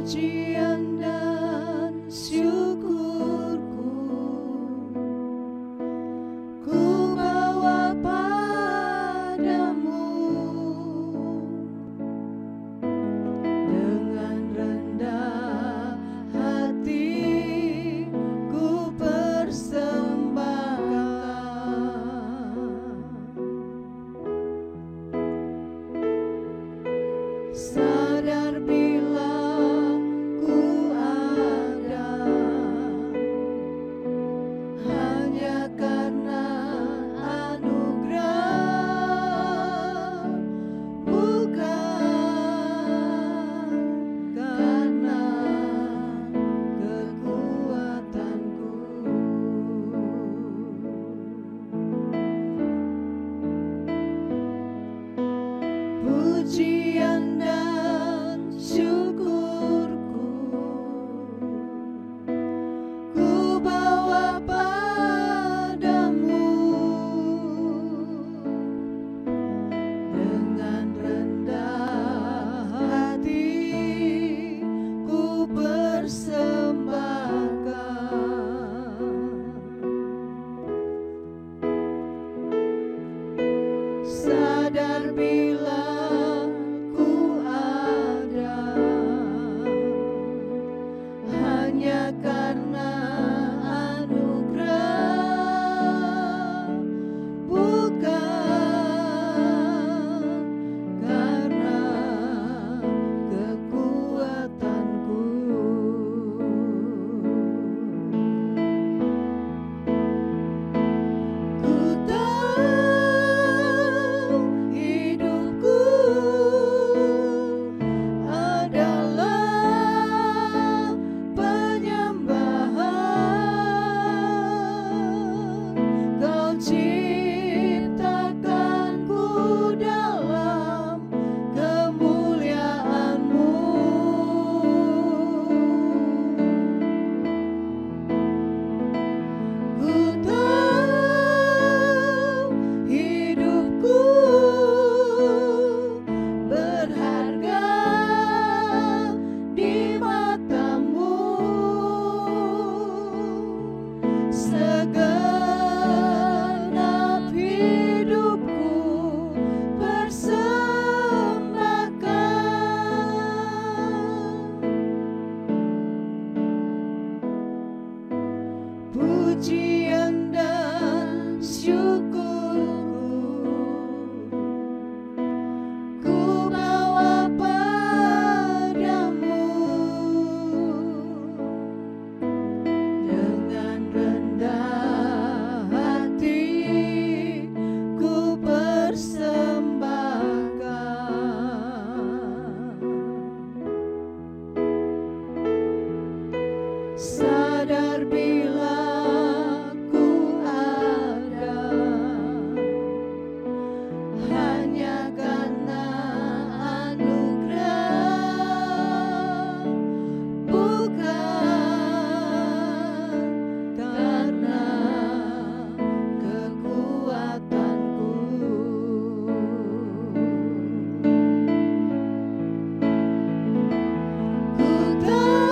Pujian dan syukurku ku bawa padamu, dengan rendah hati ku persembahkan. Sadar bila ku ada hanya karena anugerah, bukan karena kekuatanku. Pujian dan syukurku ku bawa padamu, dengan rendah hati ku persembahkan. Sadar bila ku ada hanya karena anugerah, bukan karena kekuatanku. Ku tahu hidupku adalah penyembahan. Kau ciptakanku dalam kemuliaan-Mu. Ku tahu hidupku berharga di mata-Mu. Segenap hidupku persembahkan. Pujian dan syukurku ku bawa padamu, dengan rendah hati ku persembahkan. Sadar bila ku ada hanya karena anugerah, bukan karena kekuatanku. Ku tahu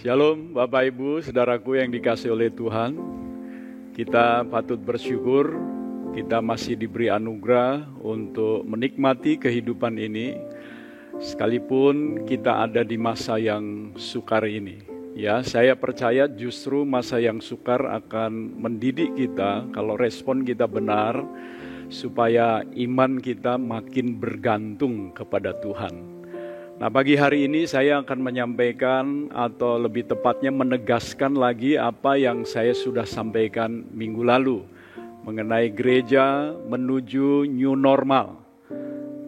Shalom Bapak Ibu, Saudaraku yang dikasihi oleh Tuhan. Kita patut bersyukur, kita masih diberi anugerah untuk menikmati kehidupan ini, sekalipun kita ada di masa yang sukar ini. Ya, saya percaya justru masa yang sukar akan mendidik kita kalau respon kita benar, supaya iman kita makin bergantung kepada Tuhan. Nah, pagi hari ini saya akan menyampaikan atau lebih tepatnya menegaskan lagi apa yang saya sudah sampaikan minggu lalu mengenai gereja menuju new normal.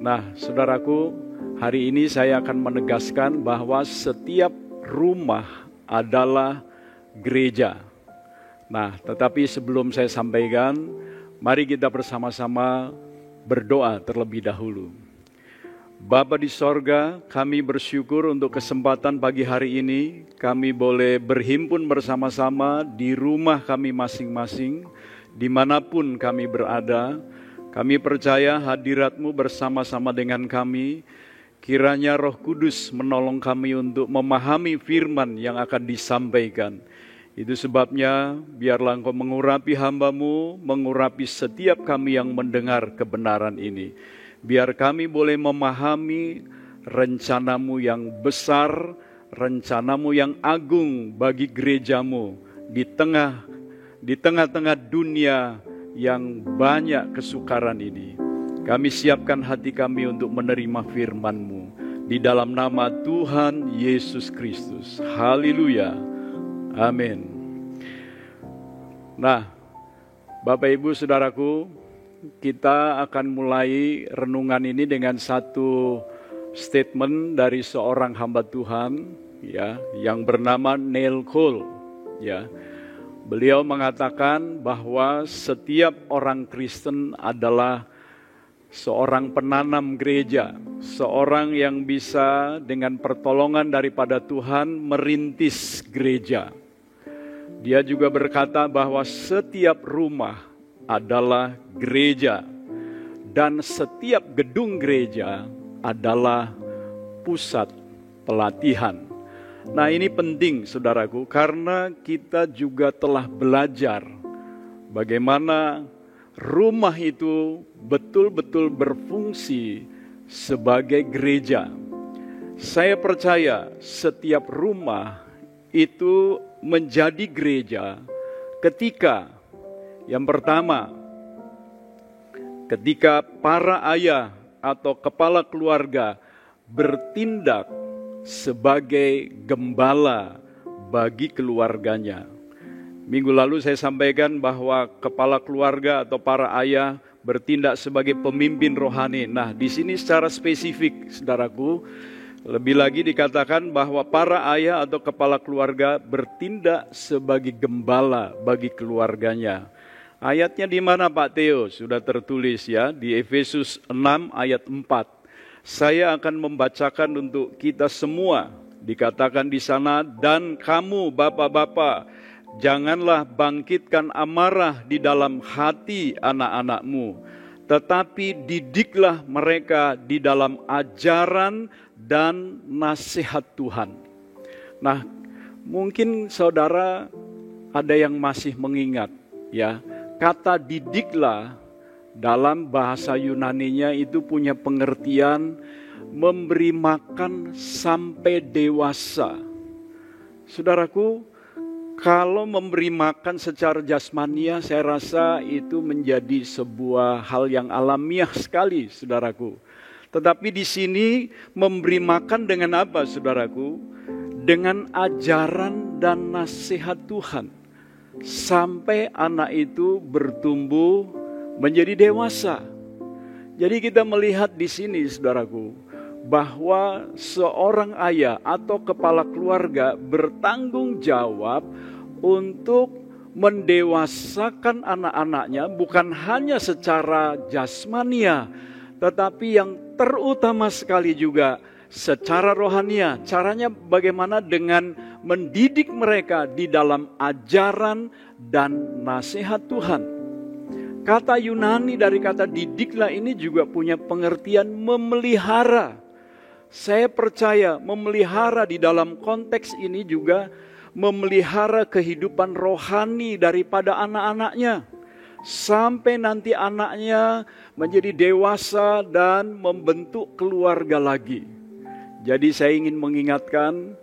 Nah, saudaraku, hari ini saya akan menegaskan bahwa setiap rumah adalah gereja. Nah, tetapi sebelum saya sampaikan, mari kita bersama-sama berdoa terlebih dahulu. Bapa di sorga, kami bersyukur untuk kesempatan pagi hari ini. Kami boleh berhimpun bersama-sama di rumah kami masing-masing, dimanapun kami berada. Kami percaya hadirat-Mu bersama-sama dengan kami. Kiranya Roh Kudus menolong kami untuk memahami firman yang akan disampaikan. Itu sebabnya biarlah Engkau mengurapi hamba-Mu, mengurapi setiap kami yang mendengar kebenaran ini. Biar kami boleh memahami rencana-Mu yang besar, rencana-Mu yang agung bagi gereja-Mu di tengah-tengah dunia yang banyak kesukaran ini. Kami siapkan hati kami untuk menerima firman-Mu di dalam nama Tuhan Yesus Kristus. Haleluya. Amin. Nah, Bapak Ibu Saudaraku, kita akan mulai renungan ini dengan satu statement dari seorang hamba Tuhan, ya, yang bernama Neil Cole, ya. Beliau mengatakan bahwa setiap orang Kristen adalah seorang penanam gereja, seorang yang bisa dengan pertolongan daripada Tuhan merintis gereja. Dia juga berkata bahwa setiap rumah adalah gereja, dan setiap gedung gereja adalah pusat pelatihan. Nah, ini penting saudaraku, karena kita juga telah belajar bagaimana rumah itu betul-betul berfungsi sebagai gereja. Saya percaya setiap rumah itu menjadi gereja ketika yang pertama, ketika para ayah atau kepala keluarga bertindak sebagai gembala bagi keluarganya. Minggu lalu saya sampaikan bahwa kepala keluarga atau para ayah bertindak sebagai pemimpin rohani. Nah, di sini secara spesifik, saudaraku, lebih lagi dikatakan bahwa para ayah atau kepala keluarga bertindak sebagai gembala bagi keluarganya. Ayatnya di mana Pak Theo? Sudah tertulis ya, di Efesus 6 ayat 4. Saya akan membacakan untuk kita semua. Dikatakan di sana, dan kamu bapak-bapak, janganlah bangkitkan amarah di dalam hati anak-anakmu, tetapi didiklah mereka di dalam ajaran dan nasihat Tuhan. Nah, mungkin saudara ada yang masih mengingat ya, kata didiklah dalam bahasa Yunaninya itu punya pengertian memberi makan sampai dewasa. Saudaraku, kalau memberi makan secara jasmania, saya rasa itu menjadi sebuah hal yang alamiah sekali, saudaraku. Tetapi di sini memberi makan dengan apa, saudaraku? Dengan ajaran dan nasihat Tuhan. Sampai anak itu bertumbuh menjadi dewasa. Jadi kita melihat di sini, saudaraku, bahwa seorang ayah atau kepala keluarga bertanggung jawab untuk mendewasakan anak-anaknya bukan hanya secara jasmania, tetapi yang terutama sekali juga secara rohania. Caranya bagaimana? Dengan mendidik mereka di dalam ajaran dan nasihat Tuhan. Kata Yunani dari kata didiklah ini juga punya pengertian memelihara. Saya percaya memelihara di dalam konteks ini juga memelihara kehidupan rohani daripada anak-anaknya. Sampai nanti anaknya menjadi dewasa dan membentuk keluarga lagi. Jadi saya ingin mengingatkan,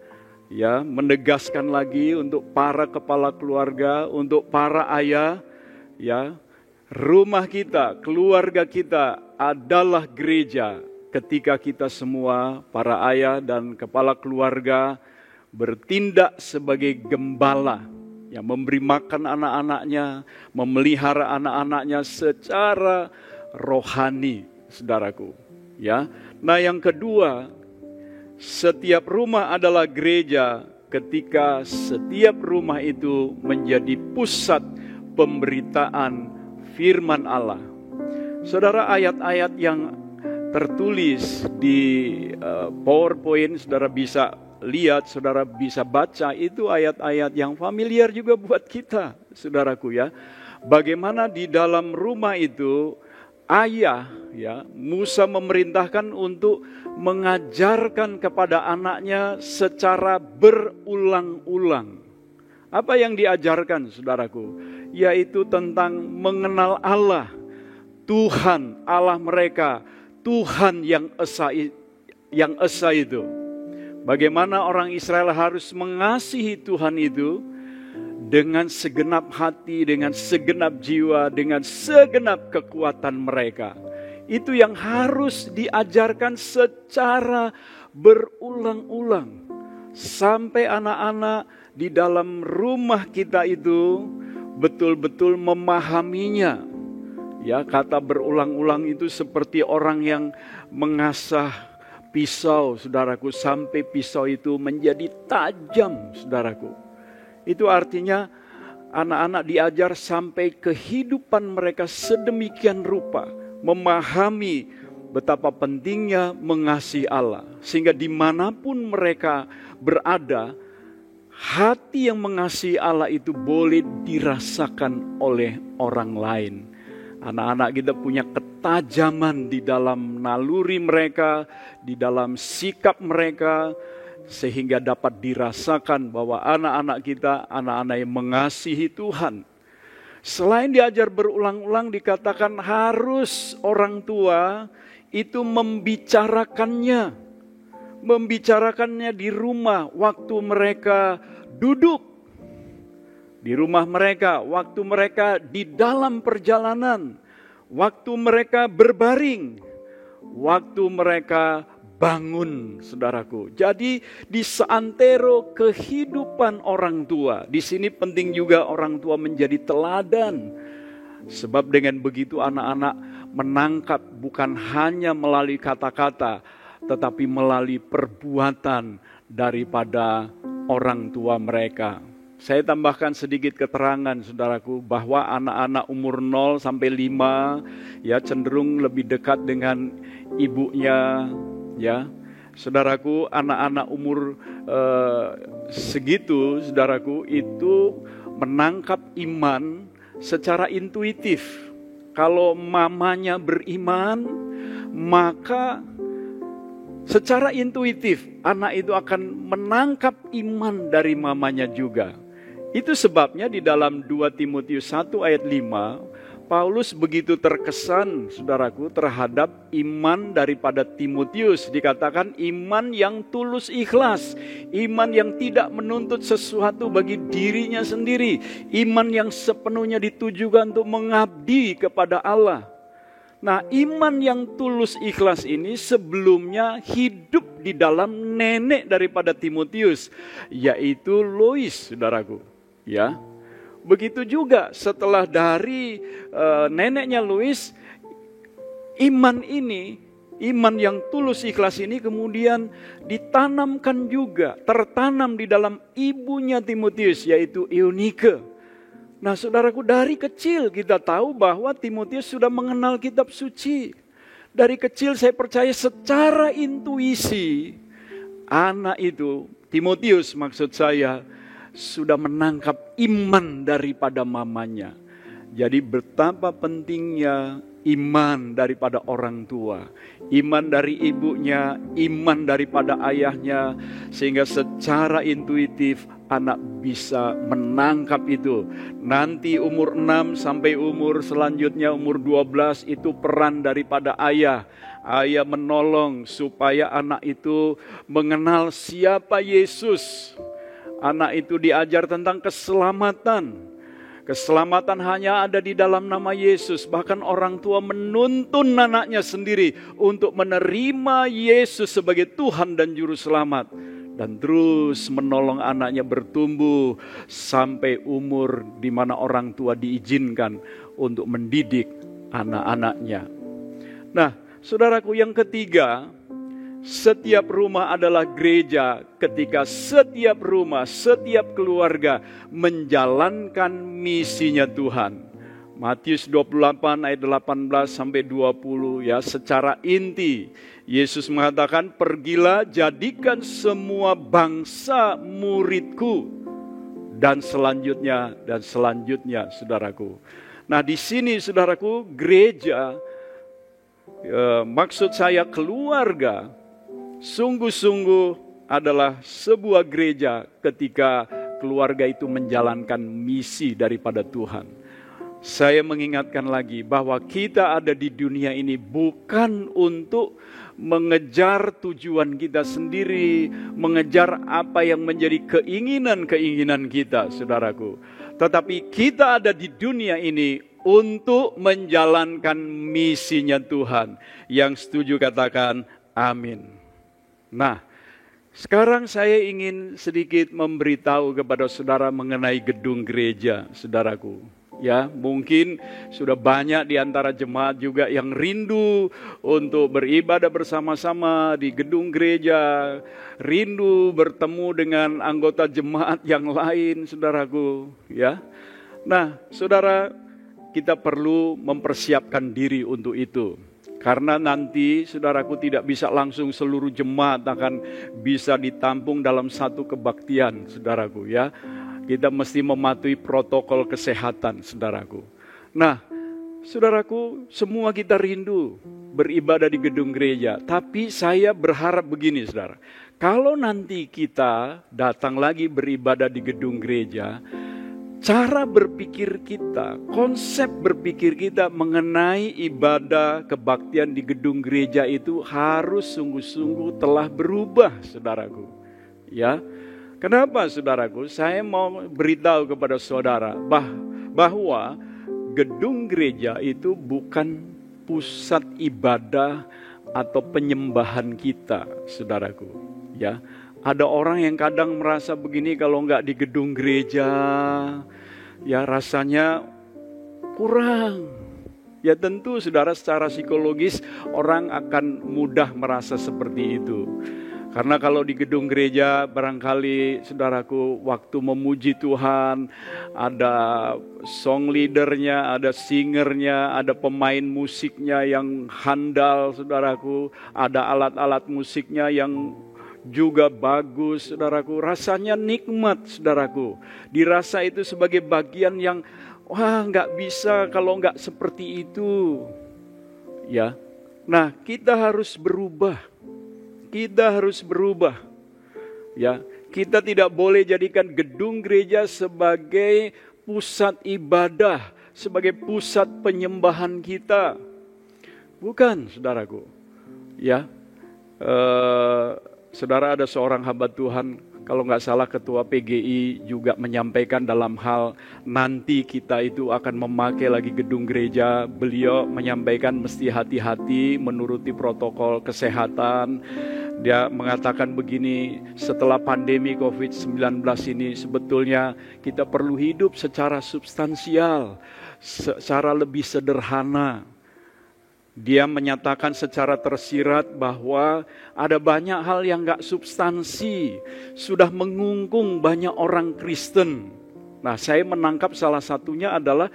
ya, menegaskan lagi untuk para kepala keluarga, untuk para ayah, ya, rumah kita, keluarga kita adalah gereja. Ketika kita semua, para ayah dan kepala keluarga, bertindak sebagai gembala, yang memberi makan anak-anaknya, memelihara anak-anaknya secara rohani, saudaraku. Ya, nah yang kedua, setiap rumah adalah gereja ketika setiap rumah itu menjadi pusat pemberitaan firman Allah. Saudara, ayat-ayat yang tertulis di PowerPoint, saudara bisa lihat, saudara bisa baca, itu ayat-ayat yang familiar juga buat kita, saudaraku ya. Bagaimana di dalam rumah itu ayah, ya, Musa memerintahkan untuk mengajarkan kepada anaknya secara berulang-ulang. Apa yang diajarkan, saudaraku? Yaitu tentang mengenal Allah, Tuhan Allah mereka, Tuhan yang esa itu. Bagaimana orang Israel harus mengasihi Tuhan itu dengan segenap hati, dengan segenap jiwa, dengan segenap kekuatan mereka. Itu yang harus diajarkan secara berulang-ulang. Sampai anak-anak di dalam rumah kita itu betul-betul memahaminya. Ya, kata berulang-ulang itu seperti orang yang mengasah pisau, saudaraku, sampai pisau itu menjadi tajam, saudaraku. Itu artinya anak-anak diajar sampai kehidupan mereka sedemikian rupa, memahami betapa pentingnya mengasihi Allah. Sehingga dimanapun mereka berada, hati yang mengasihi Allah itu boleh dirasakan oleh orang lain. Anak-anak kita punya ketajaman di dalam naluri mereka, di dalam sikap mereka, sehingga dapat dirasakan bahwa anak-anak kita anak-anak yang mengasihi Tuhan. Selain diajar berulang-ulang, dikatakan harus orang tua itu membicarakannya di rumah waktu mereka duduk di rumah mereka, waktu mereka di dalam perjalanan, waktu mereka berbaring, waktu mereka bangun, saudaraku. Jadi di seantero kehidupan orang tua, di sini penting juga orang tua menjadi teladan. Sebab dengan begitu anak-anak menangkap bukan hanya melalui kata-kata, tetapi melalui perbuatan daripada orang tua mereka. Saya tambahkan sedikit keterangan, saudaraku, bahwa anak-anak umur 0 sampai 5 ya cenderung lebih dekat dengan ibunya, ya. Saudaraku, anak-anak umur segitu, saudaraku, itu menangkap iman secara intuitif. Kalau mamanya beriman, maka secara intuitif anak itu akan menangkap iman dari mamanya juga. Itu sebabnya di dalam 2 Timotius 1 ayat 5, Paulus begitu terkesan, saudaraku, terhadap iman daripada Timotius. Dikatakan iman yang tulus ikhlas, iman yang tidak menuntut sesuatu bagi dirinya sendiri, iman yang sepenuhnya ditujukan untuk mengabdi kepada Allah. Nah, iman yang tulus ikhlas ini sebelumnya hidup di dalam nenek daripada Timotius, yaitu Lois, saudaraku. Ya, begitu juga setelah dari neneknya Lois, iman yang tulus ikhlas ini kemudian ditanamkan juga, tertanam di dalam ibunya Timotius, yaitu Eunike. Nah, saudaraku, dari kecil kita tahu bahwa Timotius sudah mengenal kitab suci. Dari kecil saya percaya secara intuisi, anak itu, Timotius maksud saya, sudah menangkap iman daripada mamanya. Jadi betapa pentingnya iman daripada orang tua, iman dari ibunya, iman daripada ayahnya, sehingga secara intuitif anak bisa menangkap itu. Nanti umur 6 sampai umur selanjutnya umur 12 itu peran daripada ayah. Ayah menolong supaya anak itu mengenal siapa Yesus. Anak itu diajar tentang keselamatan. Keselamatan hanya ada di dalam nama Yesus. Bahkan orang tua menuntun anaknya sendiri untuk menerima Yesus sebagai Tuhan dan Juru Selamat. Dan terus menolong anaknya bertumbuh sampai umur di mana orang tua diizinkan untuk mendidik anak-anaknya. Nah, saudaraku, yang ketiga, setiap rumah adalah gereja ketika setiap rumah, setiap keluarga menjalankan misinya Tuhan. Matius 28 ayat 18 sampai 20 ya, secara inti Yesus mengatakan, pergilah jadikan semua bangsa muridku, dan selanjutnya saudaraku. Nah, di sini saudaraku, gereja, maksud saya keluarga, sungguh-sungguh adalah sebuah gereja ketika keluarga itu menjalankan misi daripada Tuhan. Saya mengingatkan lagi bahwa kita ada di dunia ini bukan untuk mengejar tujuan kita sendiri, mengejar apa yang menjadi keinginan-keinginan kita, saudaraku. Tetapi kita ada di dunia ini untuk menjalankan misinya Tuhan. Yang setuju katakan amin. Nah, sekarang saya ingin sedikit memberitahu kepada saudara mengenai gedung gereja, saudaraku. Ya, mungkin sudah banyak di antara jemaat juga yang rindu untuk beribadah bersama-sama di gedung gereja, rindu bertemu dengan anggota jemaat yang lain, saudaraku. Ya, nah, saudara, kita perlu mempersiapkan diri untuk itu. Karena nanti saudaraku tidak bisa langsung seluruh jemaat akan bisa ditampung dalam satu kebaktian, saudaraku ya. Kita mesti mematuhi protokol kesehatan, saudaraku. Nah, saudaraku, semua kita rindu beribadah di gedung gereja. Tapi saya berharap begini, saudara. Kalau nanti kita datang lagi beribadah di gedung gereja, cara berpikir kita, konsep berpikir kita mengenai ibadah kebaktian di gedung gereja itu harus sungguh-sungguh telah berubah, saudaraku. Ya, kenapa, saudaraku? Saya mau beritahu kepada saudara bahwa gedung gereja itu bukan pusat ibadah atau penyembahan kita, saudaraku. Ya. Ada orang yang kadang merasa begini, kalau enggak di gedung gereja, ya rasanya kurang. Ya tentu saudara, secara psikologis orang akan mudah merasa seperti itu. Karena kalau di gedung gereja barangkali saudaraku waktu memuji Tuhan, ada song leadernya, ada singernya, ada pemain musiknya yang handal, saudaraku, ada alat-alat musiknya yang juga bagus, saudaraku. Rasanya nikmat, saudaraku. Dirasa itu sebagai bagian yang nggak bisa kalau nggak seperti itu. Ya, nah kita harus berubah. Kita harus berubah. Ya, kita tidak boleh jadikan gedung gereja sebagai pusat ibadah, sebagai pusat penyembahan kita. Bukan, saudaraku. Ya. Saudara, ada seorang hamba Tuhan, kalau nggak salah ketua PGI juga menyampaikan dalam hal nanti kita itu akan memakai lagi gedung gereja. Beliau menyampaikan mesti hati-hati menuruti protokol kesehatan. Dia mengatakan begini, setelah pandemi COVID-19 ini sebetulnya kita perlu hidup secara substansial, secara lebih sederhana. Dia menyatakan secara tersirat bahwa ada banyak hal yang gak substansi, sudah mengungkung banyak orang Kristen. Nah, saya menangkap salah satunya adalah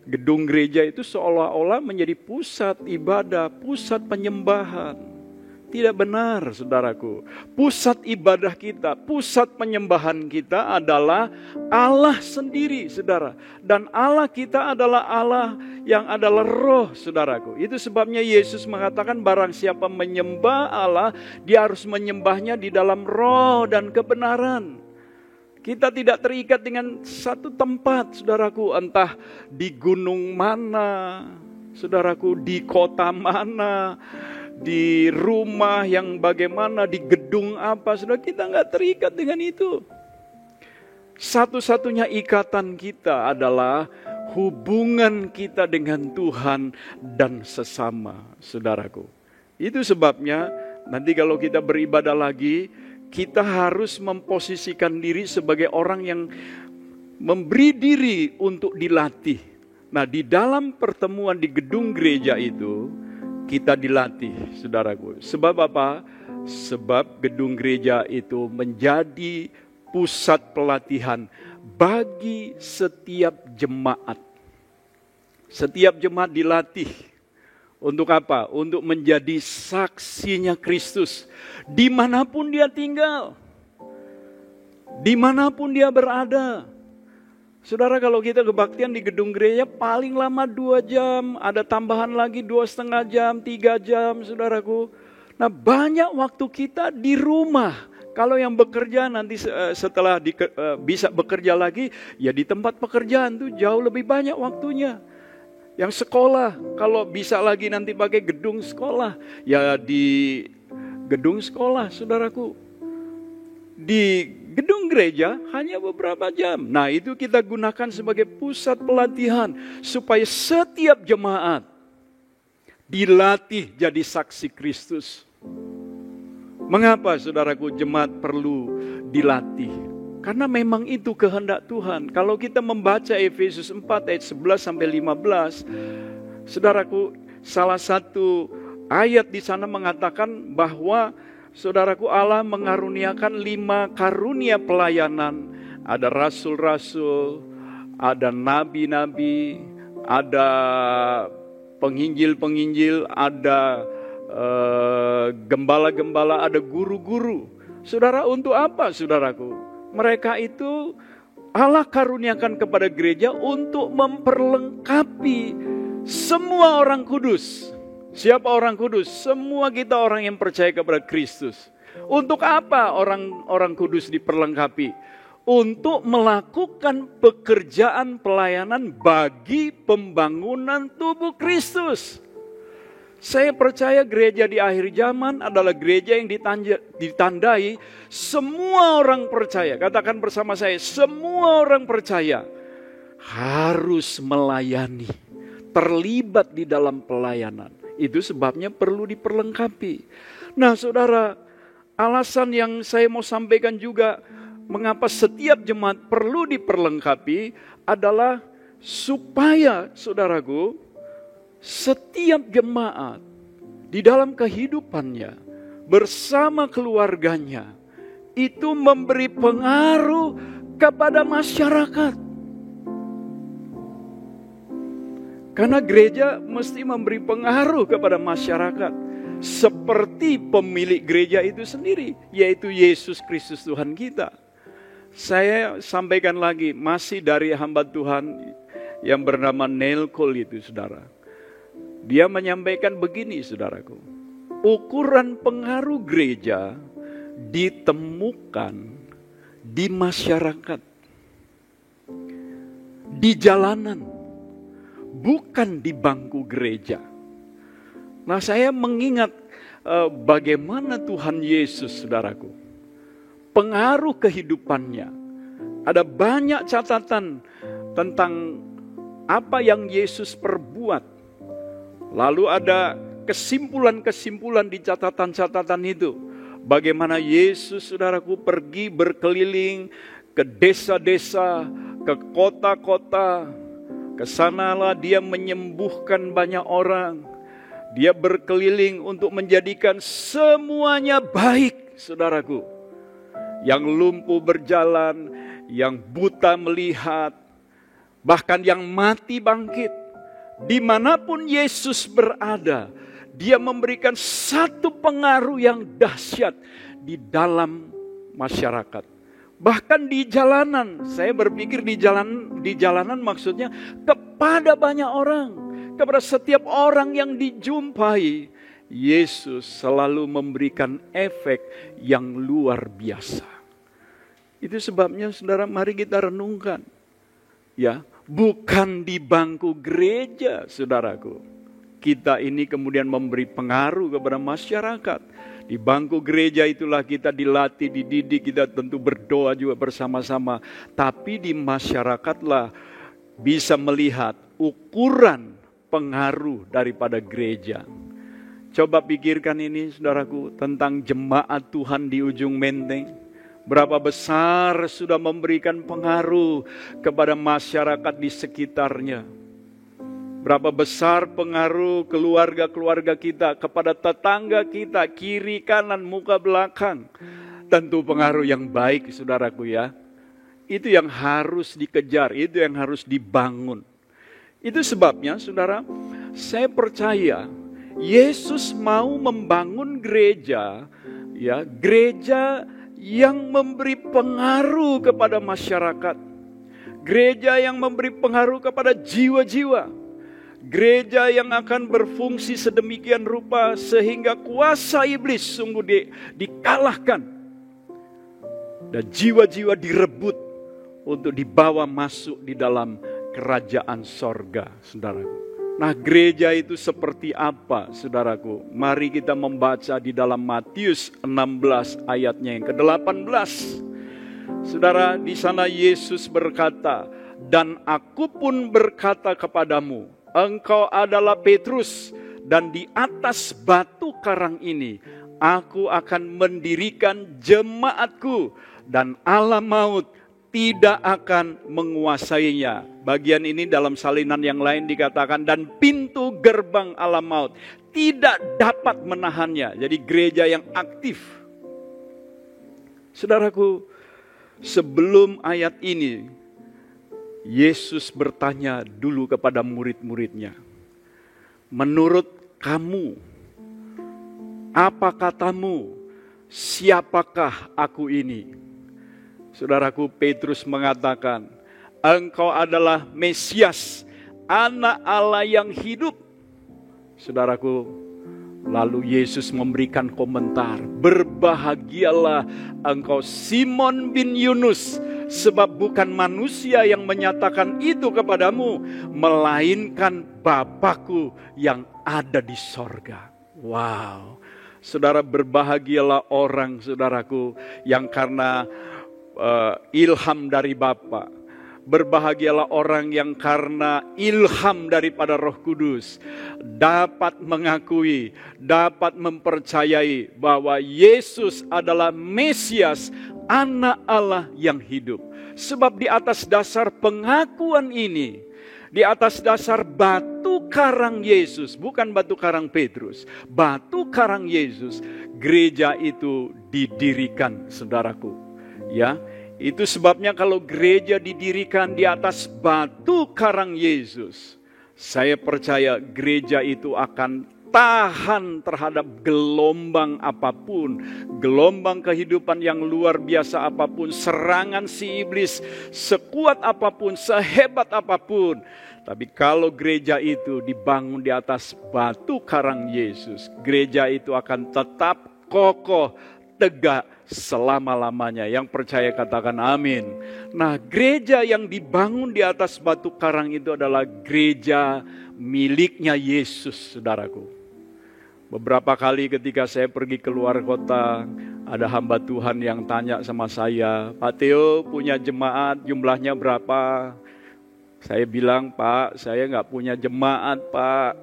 gedung gereja itu seolah-olah menjadi pusat ibadah, pusat penyembahan. Tidak benar, saudaraku. Pusat ibadah kita, pusat penyembahan kita adalah Allah sendiri, saudara. Dan Allah kita adalah Allah yang adalah roh, saudaraku. Itu sebabnya Yesus mengatakan barang siapa menyembah Allah, dia harus menyembahnya di dalam roh dan kebenaran. Kita tidak terikat dengan satu tempat, saudaraku. Entah di gunung mana, saudaraku, di kota mana, di rumah yang bagaimana, di gedung apa, saudara, kita nggak terikat dengan itu. Satu-satunya ikatan kita adalah hubungan kita dengan Tuhan dan sesama, saudaraku. Itu sebabnya nanti kalau kita beribadah lagi, kita harus memposisikan diri sebagai orang yang memberi diri untuk dilatih. Nah, di dalam pertemuan di gedung gereja itu, kita dilatih, saudaraku. Sebab apa? Sebab gedung gereja itu menjadi pusat pelatihan bagi setiap jemaat. Setiap jemaat dilatih. Untuk apa? Untuk menjadi saksinya Kristus. Dimanapun dia tinggal. Dimanapun dia berada. Saudara, kalau kita kebaktian di gedung gereja paling lama 2 jam. Ada tambahan lagi 2,5 jam, 3 jam, saudaraku. Nah, banyak waktu kita di rumah. Kalau yang bekerja nanti setelah bisa bekerja lagi, ya di tempat pekerjaan tuh jauh lebih banyak waktunya. Yang sekolah, kalau bisa lagi nanti pakai gedung sekolah, ya di gedung sekolah, saudaraku. Di gedung gereja hanya beberapa jam. Nah, itu kita gunakan sebagai pusat pelatihan supaya setiap jemaat dilatih jadi saksi Kristus. Mengapa, saudaraku, jemaat perlu dilatih? Karena memang itu kehendak Tuhan. Kalau kita membaca Efesus 4 ayat 11 sampai 15, saudaraku, salah satu ayat di sana mengatakan bahwa saudaraku, Allah mengaruniakan 5 karunia pelayanan. Ada rasul-rasul, ada nabi-nabi, ada penginjil-penginjil, ada gembala-gembala, ada guru-guru. Saudara, untuk apa, saudaraku? Mereka itu Allah karuniakan kepada gereja untuk memperlengkapi semua orang kudus. Siapa orang kudus? Semua kita orang yang percaya kepada Kristus. Untuk apa orang kudus diperlengkapi? Untuk melakukan pekerjaan pelayanan bagi pembangunan tubuh Kristus. Saya percaya gereja di akhir zaman adalah gereja yang ditandai semua orang percaya. Katakan bersama saya, semua orang percaya harus melayani, terlibat di dalam pelayanan. Itu sebabnya perlu diperlengkapi. Nah, saudara, alasan yang saya mau sampaikan juga mengapa setiap jemaat perlu diperlengkapi adalah supaya, saudaraku, setiap jemaat di dalam kehidupannya bersama keluarganya itu memberi pengaruh kepada masyarakat. Karena gereja mesti memberi pengaruh kepada masyarakat seperti pemilik gereja itu sendiri, yaitu Yesus Kristus Tuhan kita. Saya sampaikan lagi, masih dari hamba Tuhan yang bernama Neil Cole itu, saudara. Dia menyampaikan begini, saudaraku. Ukuran pengaruh gereja ditemukan di masyarakat, di jalanan, bukan di bangku gereja. Nah, saya mengingat bagaimana Tuhan Yesus, saudaraku, pengaruh kehidupannya. Ada banyak catatan tentang apa yang Yesus perbuat. Lalu ada kesimpulan-kesimpulan di catatan-catatan itu. Bagaimana Yesus, saudaraku, pergi berkeliling ke desa-desa, ke kota-kota. Kesanalah dia menyembuhkan banyak orang. Dia berkeliling untuk menjadikan semuanya baik, saudaraku. Yang lumpuh berjalan, yang buta melihat, bahkan yang mati bangkit. Dimanapun Yesus berada, dia memberikan satu pengaruh yang dahsyat di dalam masyarakat. Bahkan di jalanan, saya berpikir di jalanan maksudnya kepada banyak orang, kepada setiap orang yang dijumpai, Yesus selalu memberikan efek yang luar biasa. Itu sebabnya saudara, mari kita renungkan. Ya, bukan di bangku gereja, saudaraku, kita ini kemudian memberi pengaruh kepada masyarakat. Di bangku gereja itulah kita dilatih, dididik, kita tentu berdoa juga bersama-sama. Tapi di masyarakatlah bisa melihat ukuran pengaruh daripada gereja. Coba pikirkan ini saudaraku, tentang jemaat Tuhan di ujung Menteng. Berapa besar sudah memberikan pengaruh kepada masyarakat di sekitarnya. Berapa besar pengaruh keluarga-keluarga kita kepada tetangga kita, kiri, kanan, muka, belakang. Tentu pengaruh yang baik, saudaraku ya. Itu yang harus dikejar, itu yang harus dibangun. Itu sebabnya, saudara, saya percaya Yesus mau membangun gereja, ya, gereja yang memberi pengaruh kepada masyarakat. Gereja yang memberi pengaruh kepada jiwa-jiwa. Gereja yang akan berfungsi sedemikian rupa sehingga kuasa iblis sungguh dikalahkan. Dan jiwa-jiwa direbut untuk dibawa masuk di dalam kerajaan sorga, saudaraku. Nah, gereja itu seperti apa, saudaraku? Mari kita membaca di dalam Matius 16 ayatnya yang ke-18. Saudara, di sana Yesus berkata, "Dan aku pun berkata kepadamu, engkau adalah Petrus, dan di atas batu karang ini aku akan mendirikan jemaatku, dan alam maut tidak akan menguasainya." Bagian ini dalam salinan yang lain dikatakan, dan pintu gerbang alam maut tidak dapat menahannya. Jadi gereja yang aktif. Saudaraku, sebelum ayat ini, Yesus bertanya dulu kepada murid-muridnya, "Menurut kamu, apa katamu? Siapakah aku ini?" Saudaraku, Petrus mengatakan, "Engkau adalah Mesias, Anak Allah yang hidup." Saudaraku, lalu Yesus memberikan komentar, "Berbahagialah engkau Simon bin Yunus, sebab bukan manusia yang menyatakan itu kepadamu, melainkan Bapa-Ku yang ada di sorga." Wow, saudara, berbahagialah orang, saudaraku, yang karena ilham dari Bapa. Berbahagialah orang yang karena ilham daripada Roh Kudus dapat mengakui, dapat mempercayai bahwa Yesus adalah Mesias, Anak Allah yang hidup. Sebab di atas dasar pengakuan ini, di atas dasar batu karang Yesus, bukan batu karang Petrus, batu karang Yesus, gereja itu didirikan, saudaraku. Ya, itu sebabnya kalau gereja didirikan di atas batu karang Yesus, saya percaya gereja itu akan tahan terhadap gelombang apapun, gelombang kehidupan yang luar biasa apapun, serangan si iblis sekuat apapun, sehebat apapun. Tapi kalau gereja itu dibangun di atas batu karang Yesus, gereja itu akan tetap kokoh, tegak selama-lamanya. Yang percaya katakan amin. Nah, gereja yang dibangun di atas batu karang itu adalah gereja miliknya Yesus, saudaraku. Beberapa kali ketika saya pergi keluar kota, ada hamba Tuhan yang tanya sama saya, "Pak Theo punya jemaat, jumlahnya berapa?" Saya bilang, "Pak, saya nggak punya jemaat, Pak."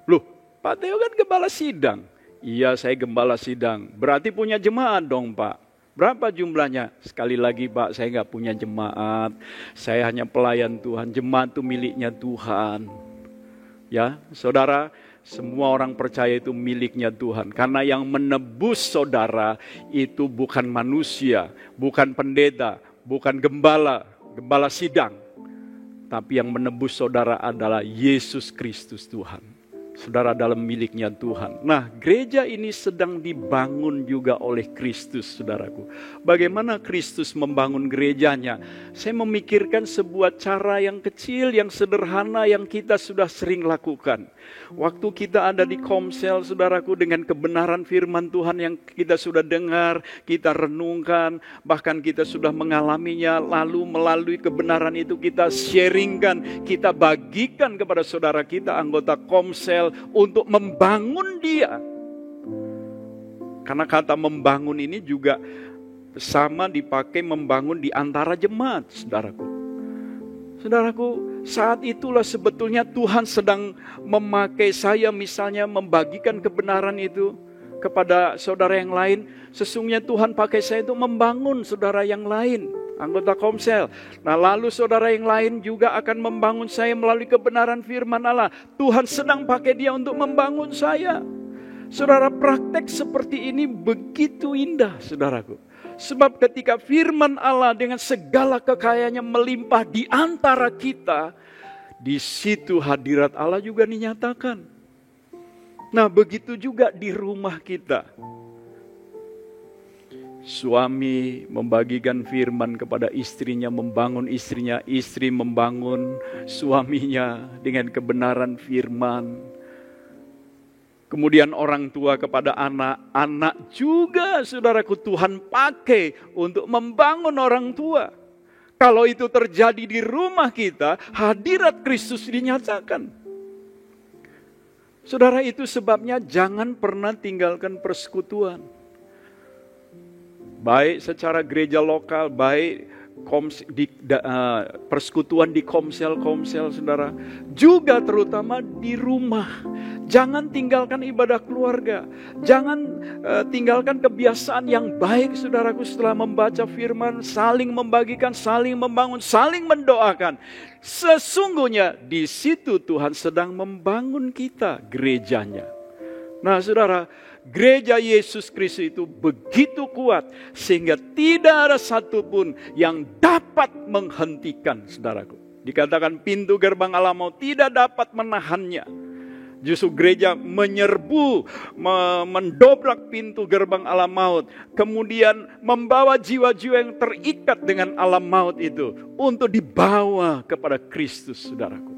"Loh, Pak Theo kan gembala sidang." "Iya, saya gembala sidang." "Berarti punya jemaat dong, Pak." "Berapa jumlahnya?" "Sekali lagi, Pak, saya nggak punya jemaat. Saya hanya pelayan Tuhan. Jemaat itu miliknya Tuhan." Ya, saudara, semua orang percaya itu miliknya Tuhan. Karena yang menebus saudara itu bukan manusia, bukan pendeta, bukan gembala sidang. Tapi yang menebus saudara adalah Yesus Kristus Tuhan. saudara, dalam miliknya Tuhan. Nah, gereja ini sedang dibangun juga oleh Kristus, saudaraku. Bagaimana Kristus membangun gerejanya? Saya memikirkan sebuah cara yang kecil, yang sederhana, yang kita sudah sering lakukan. Waktu kita ada di Komsel, saudaraku, dengan kebenaran firman Tuhan yang kita sudah dengar, kita renungkan, bahkan kita sudah mengalaminya, lalu melalui kebenaran itu kita sharingkan, kita bagikan kepada saudara kita, anggota Komsel, untuk membangun dia. Karena kata membangun ini juga sama dipakai membangun di antara jemaat, saudaraku. Saudaraku, saat itulah sebetulnya Tuhan sedang memakai saya misalnya membagikan kebenaran itu kepada saudara yang lain. Sesungguhnya Tuhan pakai saya untuk membangun saudara yang lain, anggota Komsel. Nah, lalu saudara yang lain juga akan membangun saya melalui kebenaran firman Allah. Tuhan sedang pakai dia untuk membangun saya. Saudara, praktek seperti ini begitu indah, saudaraku. Sebab ketika firman Allah dengan segala kekayaannya melimpah di antara kita, di situ hadirat Allah juga dinyatakan. Nah, begitu juga di rumah kita. Suami membagikan firman kepada istrinya, membangun istrinya, istri membangun suaminya dengan kebenaran firman. Kemudian orang tua kepada anak, anak juga, saudaraku, Tuhan pakai untuk membangun orang tua. Kalau itu terjadi di rumah kita, hadirat Kristus dinyatakan. Saudara, itu sebabnya jangan pernah tinggalkan persekutuan. Baik secara gereja lokal, baik persekutuan di komsel-komsel, saudara. Juga terutama di rumah. Jangan tinggalkan ibadah keluarga. Jangan tinggalkan kebiasaan yang baik, saudaraku, setelah membaca firman, saling membagikan, saling membangun, saling mendoakan. Sesungguhnya di situ Tuhan sedang membangun kita, gerejanya. Nah, saudara, gereja Yesus Kristus itu begitu kuat sehingga tidak ada satupun yang dapat menghentikan, saudaraku. Dikatakan pintu gerbang alam maut tidak dapat menahannya. Justru gereja menyerbu, mendobrak pintu gerbang alam maut. Kemudian membawa jiwa-jiwa yang terikat dengan alam maut itu untuk dibawa kepada Kristus, saudaraku.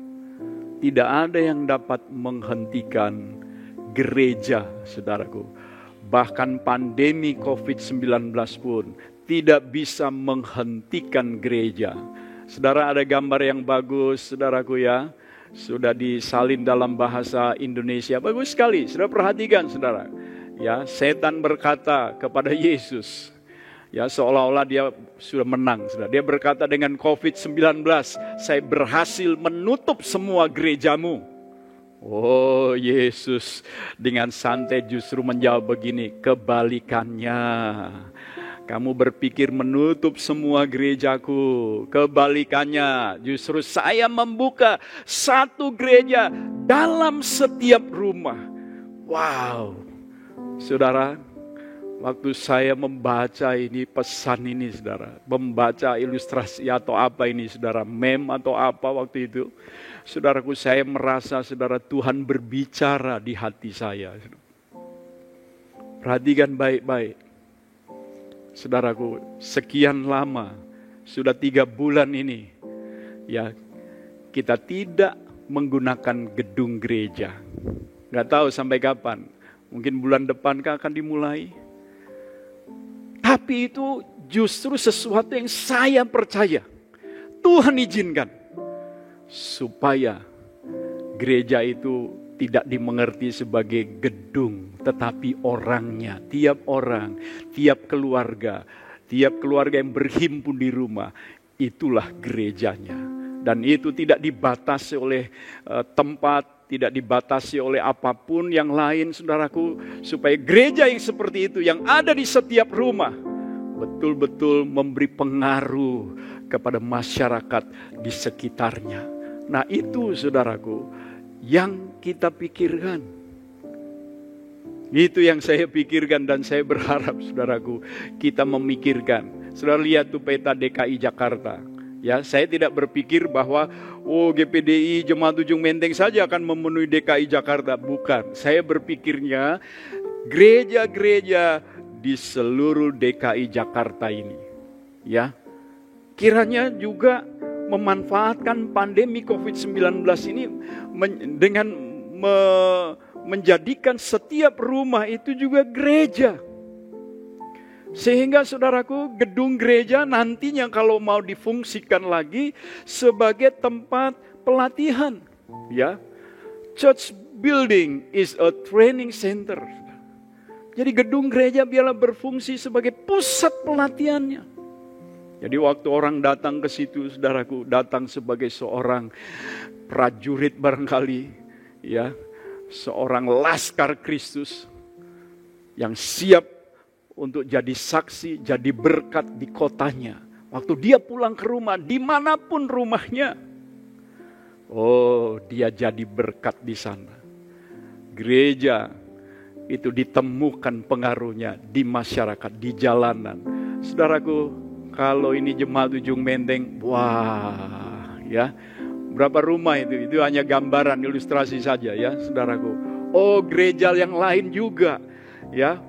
Tidak ada yang dapat menghentikan gereja, saudaraku. Bahkan pandemi COVID-19 pun tidak bisa menghentikan gereja. Saudara, ada gambar yang bagus, saudaraku, ya. Sudah disalin dalam bahasa Indonesia. Bagus sekali. Saudara perhatikan, saudara. Ya, setan berkata kepada Yesus, ya, seolah-olah dia sudah menang, saudara. Dia berkata dengan COVID-19, saya berhasil menutup semua gerejamu. Oh, Yesus dengan santai justru menjawab begini, kebalikannya. Kamu berpikir menutup semua gerejaku. Kebalikannya, justru saya membuka satu gereja dalam setiap rumah. Wow, saudara, waktu saya membaca ini, pesan ini, saudara, membaca ilustrasi atau apa ini, saudara, meme atau apa waktu itu, saudaraku, saya merasa, saudara, Tuhan berbicara di hati saya. Perhatikan baik-baik. Saudaraku, sekian lama, sudah 3 bulan ini, ya, kita tidak menggunakan gedung gereja. Gak tahu sampai kapan, mungkin bulan depan akan dimulai. Tapi itu justru sesuatu yang saya percaya, Tuhan izinkan, supaya gereja itu tidak dimengerti sebagai gedung, tetapi orangnya, tiap orang, tiap keluarga yang berhimpun di rumah, itulah gerejanya. Dan itu tidak dibatasi oleh tempat, tidak dibatasi oleh apapun yang lain, saudaraku, supaya gereja yang seperti itu, yang ada di setiap rumah, betul-betul memberi pengaruh kepada masyarakat di sekitarnya. Nah, itu, saudaraku, yang kita pikirkan. Itu yang saya pikirkan dan saya berharap, saudaraku, kita memikirkan. Saudara lihat tuh peta DKI Jakarta. Ya, saya tidak berpikir bahwa GPDI Jemaat Ujung Menteng saja akan memenuhi DKI Jakarta. Bukan. Saya berpikirnya gereja-gereja di seluruh DKI Jakarta ini, ya, kiranya juga memanfaatkan pandemi COVID-19 ini dengan menjadikan setiap rumah itu juga gereja. Sehingga saudaraku, gedung gereja nantinya kalau mau difungsikan lagi sebagai tempat pelatihan, ya. Church building is a training center. Jadi gedung gereja biarlah berfungsi sebagai pusat pelatihannya. Jadi waktu orang datang ke situ, saudaraku, datang sebagai seorang prajurit barangkali, ya, seorang laskar Kristus yang siap untuk jadi saksi, jadi berkat di kotanya. Waktu dia pulang ke rumah, dimanapun rumahnya, dia jadi berkat di sana. Gereja itu ditemukan pengaruhnya di masyarakat, di jalanan. Saudaraku, kalau ini Jemaat Ujung Menteng, wah, ya, berapa rumah itu? Itu hanya gambaran, ilustrasi saja, ya, saudaraku. Gereja yang lain juga, ya,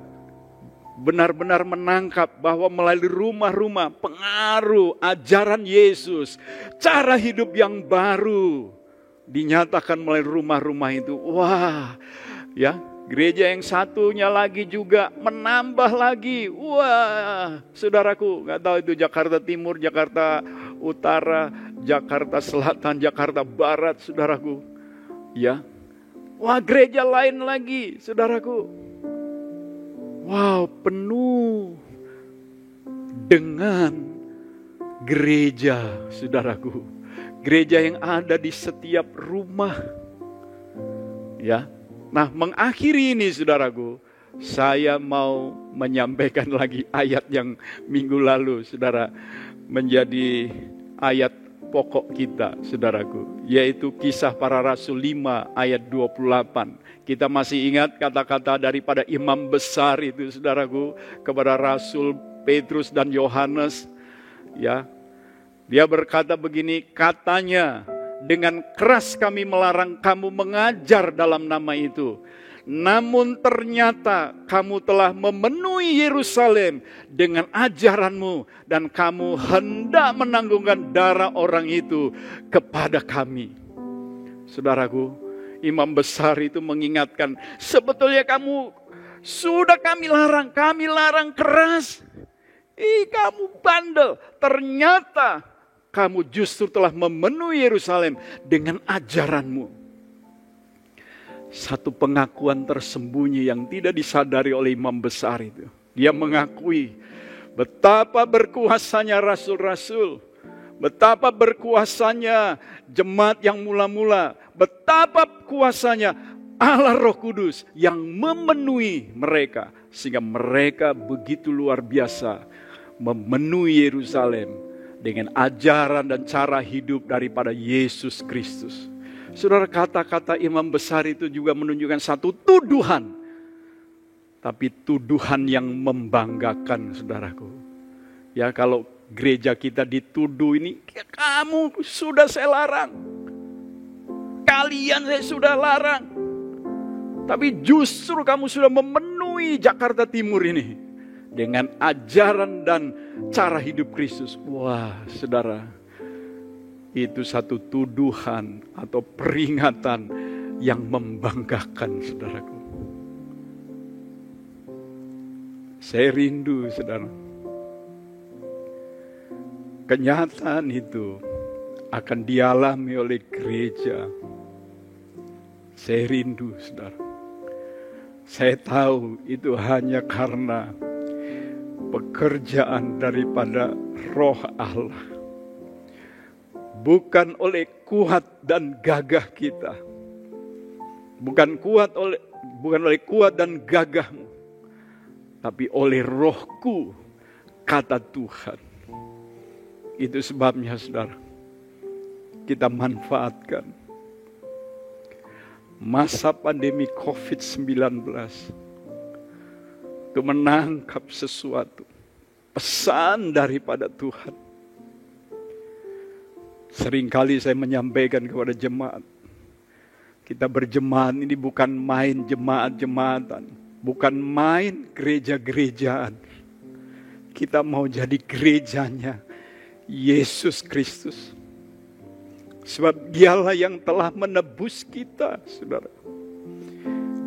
benar-benar menangkap bahwa melalui rumah-rumah pengaruh ajaran Yesus, cara hidup yang baru dinyatakan melalui rumah-rumah itu. Wah, ya, gereja yang satunya lagi juga menambah lagi. Wah, saudaraku, nggak tahu itu Jakarta Timur, Jakarta Utara, Jakarta Selatan, Jakarta Barat, saudaraku. Ya, wah, gereja lain lagi, saudaraku. Wow, penuh dengan gereja, saudaraku. Gereja yang ada di setiap rumah. Ya. Nah, mengakhiri ini, saudaraku, saya mau menyampaikan lagi ayat yang minggu lalu, saudara, menjadi ayat pokok kita, saudaraku, yaitu Kisah Para Rasul 5 ayat 28. Kita masih ingat kata-kata daripada imam besar itu, saudaraku, kepada Rasul Petrus dan Yohanes, ya. Dia berkata begini, katanya, dengan keras kami melarang kamu mengajar dalam nama itu. Namun ternyata kamu telah memenuhi Yerusalem dengan ajaranmu dan kamu hendak menanggungkan darah orang itu kepada kami. Saudaraku, imam besar itu mengingatkan, sebetulnya kamu sudah kami larang keras. Kamu bandel, ternyata kamu justru telah memenuhi Yerusalem dengan ajaranmu. Satu pengakuan tersembunyi yang tidak disadari oleh imam besar itu. Dia mengakui betapa berkuasanya rasul-rasul, betapa berkuasanya jemaat yang mula-mula, betapa kuasanya Allah Roh Kudus yang memenuhi mereka, sehingga mereka begitu luar biasa memenuhi Yerusalem dengan ajaran dan cara hidup daripada Yesus Kristus. Saudara, kata-kata imam besar itu juga menunjukkan satu tuduhan, tapi tuduhan yang membanggakan, saudaraku. Ya, kalau gereja kita dituduh ini, kamu sudah saya larang, kalian saya sudah larang, tapi justru kamu sudah memenuhi Jakarta Timur ini dengan ajaran dan cara hidup Kristus. Wah, saudara, itu satu tuduhan atau peringatan yang membanggakan, saudaraku. Saya rindu, saudara, kenyataan itu akan dialami oleh gereja. Saya rindu, saudara. Saya tahu itu hanya karena pekerjaan daripada Roh Allah. Bukan oleh kuat dan gagah kita. Bukan oleh kuat dan gagahmu. Tapi oleh Rohku, kata Tuhan. Itu sebabnya, saudara, kita manfaatkan masa pandemi COVID-19 untuk menangkap sesuatu, pesan daripada Tuhan. Seringkali saya menyampaikan kepada jemaat, kita berjemaat ini bukan main jemaat-jemaatan, bukan main gereja-gerejaan. Kita mau jadi gerejanya Yesus Kristus. Sebab dialah yang telah menebus kita, saudara.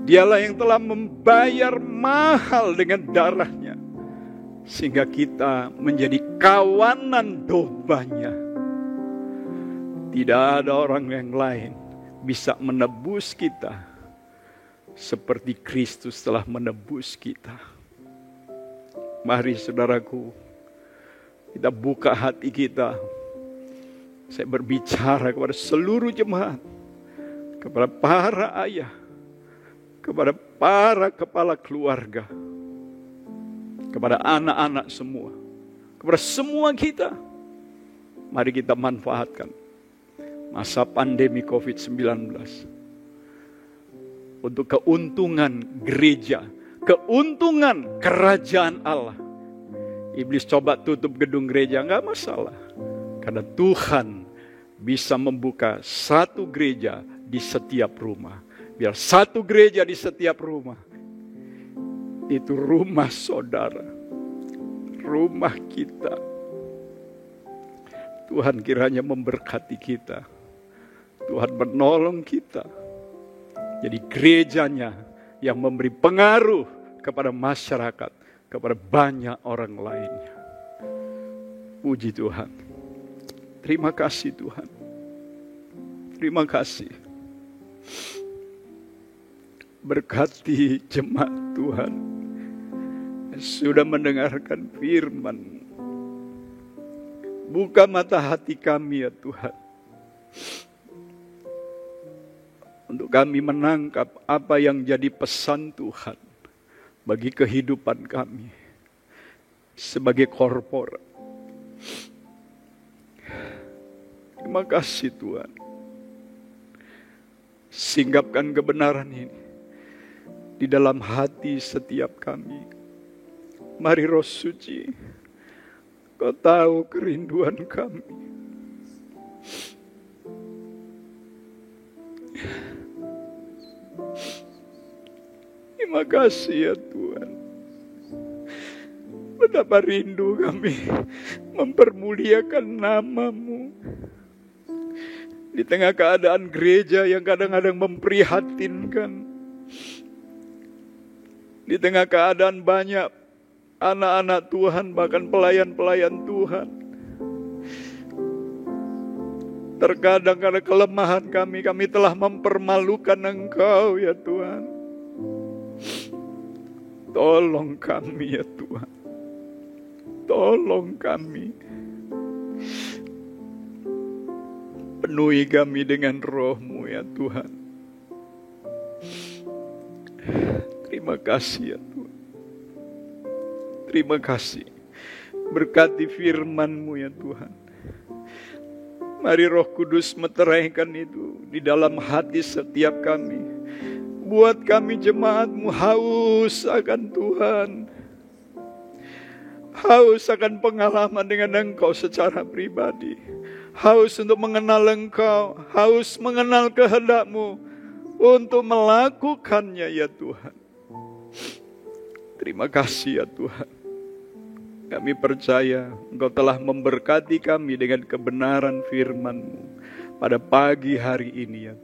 Dialah yang telah membayar mahal dengan darahnya, sehingga kita menjadi kawanan domba-Nya. Tidak ada orang yang lain bisa menebus kita seperti Kristus telah menebus kita. Mari saudaraku, kita buka hati kita. Saya berbicara kepada seluruh jemaat, kepada para ayah, kepada para kepala keluarga, kepada anak-anak semua, kepada semua kita. Mari kita manfaatkan masa pandemi COVID-19 untuk keuntungan gereja, keuntungan kerajaan Allah. Iblis coba tutup gedung gereja, enggak masalah. Karena Tuhan bisa membuka satu gereja di setiap rumah. Biar satu gereja di setiap rumah. Itu rumah saudara. Rumah kita. Tuhan kiranya memberkati kita. Tuhan menolong kita. Jadi gerejanya yang memberi pengaruh kepada masyarakat, kepada banyak orang lainnya. Puji Tuhan. Terima kasih Tuhan. Terima kasih. Berkati jemaat Tuhan yang sudah mendengarkan firman. Buka mata hati kami ya Tuhan, untuk kami menangkap apa yang jadi pesan Tuhan bagi kehidupan kami sebagai korporat. Terima kasih Tuhan. Singgapkan kebenaran ini di dalam hati setiap kami. Mari Roh Suci, Kau tahu kerinduan kami. Terima kasih ya Tuhan. Betapa rindu kami mempermuliakan nama-Mu. Di tengah keadaan gereja yang kadang-kadang memprihatinkan. Di tengah keadaan banyak anak-anak Tuhan, bahkan pelayan-pelayan Tuhan. Terkadang karena kelemahan kami telah mempermalukan Engkau ya Tuhan. Tolong kami ya Tuhan. Tolong kami. Penuhi kami dengan Roh-Mu ya Tuhan. Terima kasih ya Tuhan. Terima kasih. Berkati firman-Mu ya Tuhan. Mari Roh Kudus meteraikan itu di dalam hati setiap kami. Buat kami jemaat-Mu haus akan Tuhan. Haus akan pengalaman dengan Engkau secara pribadi. Haus untuk mengenal Engkau. Haus mengenal kehendak-Mu. Untuk melakukannya ya Tuhan. Terima kasih ya Tuhan. Kami percaya Engkau telah memberkati kami dengan kebenaran firman-Mu pada pagi hari ini ya